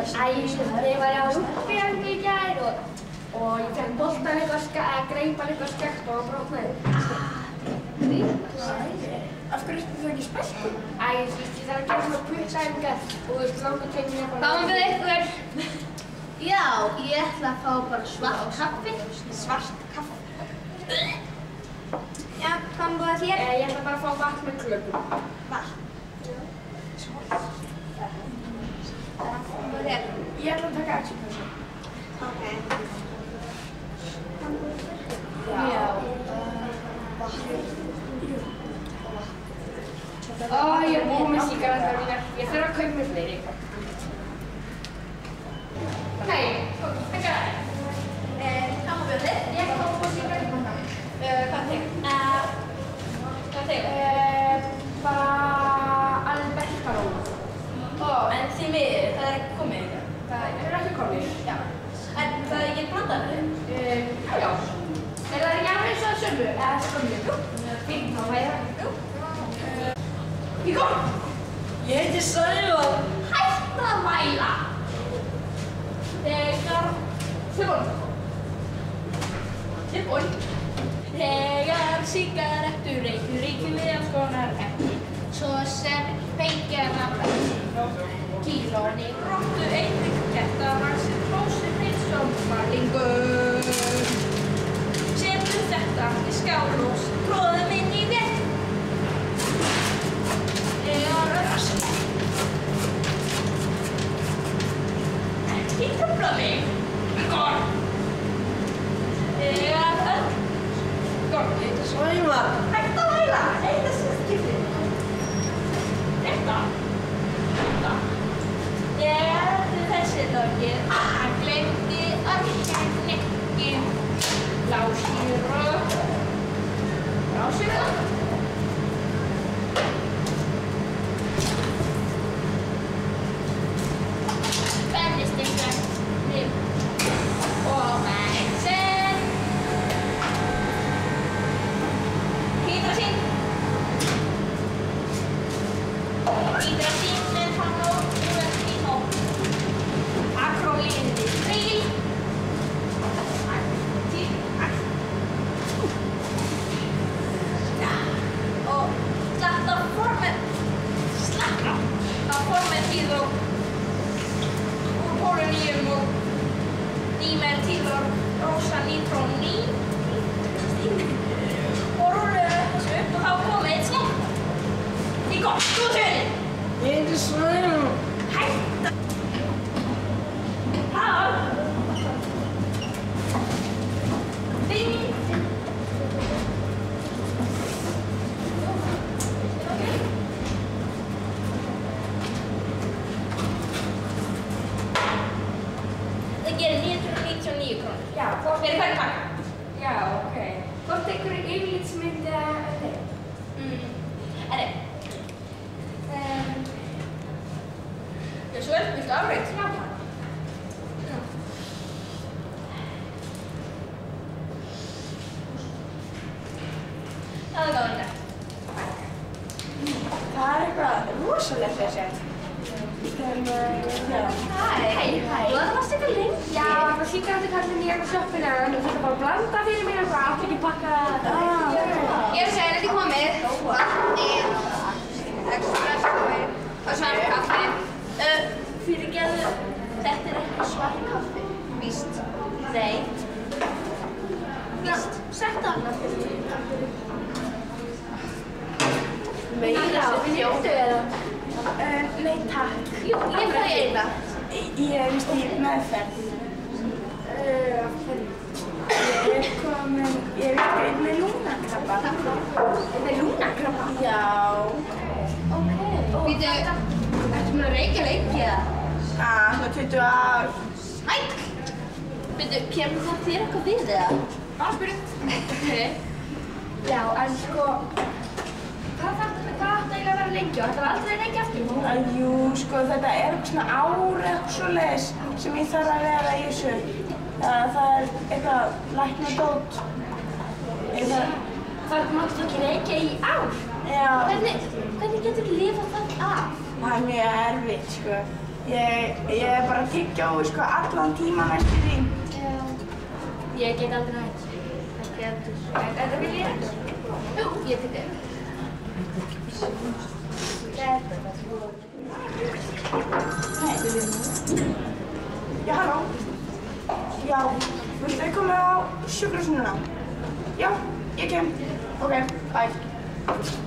Ég var á rúmfélagi í gær og ég fekk boltan eitthvað, greip hann eitthvað skekkt og brotnaði. Af hverju ertu þú ekki í spelku? Ég þarf að gera svona puttaæfingar og langa tveimur bara... Hvað með ykkur? Já, ég ætla að fá bara svart kaffi. Svart kaffi? Já, hvað með þér? Ég ætla bara að fá vatn með klökum. Vatn? Hvað með þér? Ég ætla að taka axelpössu. Ok. Já. Ég er búinn með sígaretturnar mínar. Ég þarf að kaupa mér fleiri. Nei, ekki það. Hvað með þér? Ég ætla að fá sígaretturnar. Hvað þig? Hvað þig? Bara Albertarón. En því miður, það er ekki komið ykkur. Það er ekki komið. Já. En það er ekki blandað með þig? Já. Er það ekki alveg eins og sömu? Eða það komið? Jú. Fínt, þá væri það. Jú. Ég kom! Ég heiti Sævar. Hætt að væla! Þegar... Tilbúin. Þegar sígarettur reykur ríkjum við alls konar efni, svo sem feikjana kílóni, gróttu, einnig, kertavaxir, hrósir, heilsum, malingur. Setjum þetta í skál og tróðum inn í vél. Þegar rassin. Ekki trufla mig. Gott. Þegar öll. Gott. Ég heiti Sævar. Hægt að væla. Eina skiptið. Þetta. Þegar þessi lokið, hann gleymdi arsenikki. Blásýru. Brennisteinn, og bensin. Hýdrasín. Hýdrasín með hann og úrverðstíma. Akrólíndistríl. Og slakta formentíð og úr pólunýjum og dímentíð og rósa nítrónín. Og rúluðu þessu upp og þá komið eitt slokk. Í gott, þú þauðin. Ég heiti Sævar. Hætta. Halló. Ding. Það gerir 999 krónur. Já, hvort... Fyrir hvern pakka? Já, ok. Hvort einhverju yfirlitsmynd eða þeim? Herri. Jössuvel, viltu afreit? Já, takk. Það er gáðan þetta. Það er eitthvað rosalegt að segja. Hæ. Þú varst eitthvað lengi. Já, það var sígarettukallinn í eitthvað sjoppinu og þú þurfti bara að blanda fyrir mér eitthvað, átti ekki pakka þetta. Ég er að segja, þetta er komið. Vatni, expresskaffi og svart kaffi. Fyrirgeðu, þetta er ekki svart kaffi. Víst. Nei. Víst. Sett það annað fyrir mig. Meira, fljótu eða? Nei, takk. Jú, ég fæ eina. Ég er víst í meðferð. Af hverju? Ég er víst með lungnakrabba. Með lungnakrabba? Já. Býtu, ertu með að reykja lengi eða? Það 20 ár. Hæ! Býtu, kemur það þér eitthvað við eða? Áspyrjum. Já, en sko, hvað átti eiginlega að vera lengi og þetta var aldrei lengi aftur? Jú, sko, þetta er eitthvað svona ár eitthvað svoleiðis sem ég þarf að vera í þessu. Það er eitthvað læknadót. Það máttu ekki reykja í ár? Já. Hvernig getur þú lifað það af? Það er mjög erfitt, sko. Ég er bara að tyggja á sko allan tíman eftir því. Ég get aldrei hægt. Ekki heldur. Þetta vil ég ekki. Jú, ég tygg þig. Já, halló. Já, viltu þau koma á sjúkrahúsið núna? Já, ég kem. Ok, bye.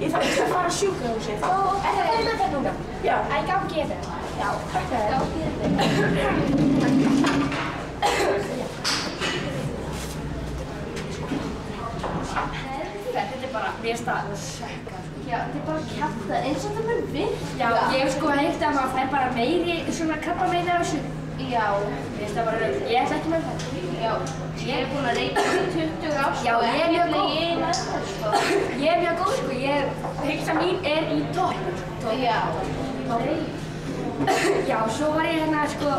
Ég þarf ekki að fara á sjúkrahúsið. Er það með þetta núna? Já. Æ, gangi ég þetta. Já, takk fyrir. Gangi ég þetta. Þetta er bara, mér finnst það sökka. Já, þetta er bara kjafta, eins og þetta mun virka. Já, ég hef sko heyrt að maður fær bara meiri svona krabbameini af þessu. Já. Mér finnst það bara rauð. Ég ætla ekki með það. Já. Ég er búin að reyna í 20 ár. Já, ég er mjög góð. Ég er mjög góð sko, heilsa mín er í topp. Já. Já, svo var ég hérna sko,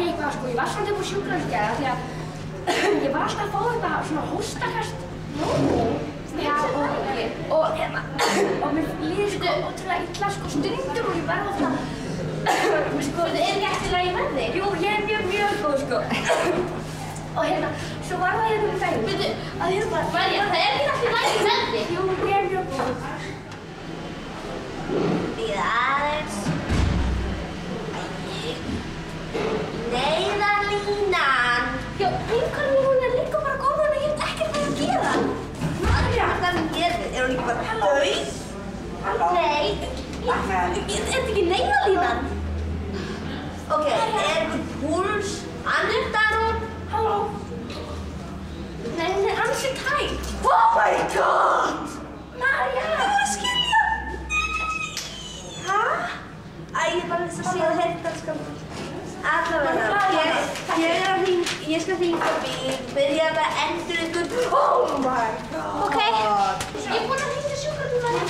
ég var samt upp á sjúkrahúsið því að ég var alltaf að fá eitthvað svona hóstakast. Já, og hérna, og mér líður sko ótrúlega illa sko stundum og ég verð alltaf, sko, er ekki eftir lagi með þig? Jú, ég er mjög góð sko. Og hérna, svo var það hérna daginn. Veitu, að hérna bara, Marja, það er ekki eftir lagi með þig? Jú, ég er mjög góð. Bíða aðeins. Neyðarlínan. Já, einhvern hún er líka bara góð og ég hef ekkert með að gera. Hvað er hún gerðið? Er hún ekki bara dauð? Halló. Nei. Er þetta ekki neyðarlínan? Ok, er einhver púls? Annuttar hún? Halló. Nei, hún er ansi tætt. Oh my god! Marja! Það var að skilja! Hæ? Æ, ég bara þess að sé að heyrta, sko. Allavega, ég skal hringja bíl, byrja að endur ykkur. Oh my god! Ok, ég er búin að hringja sjúkrabílinn.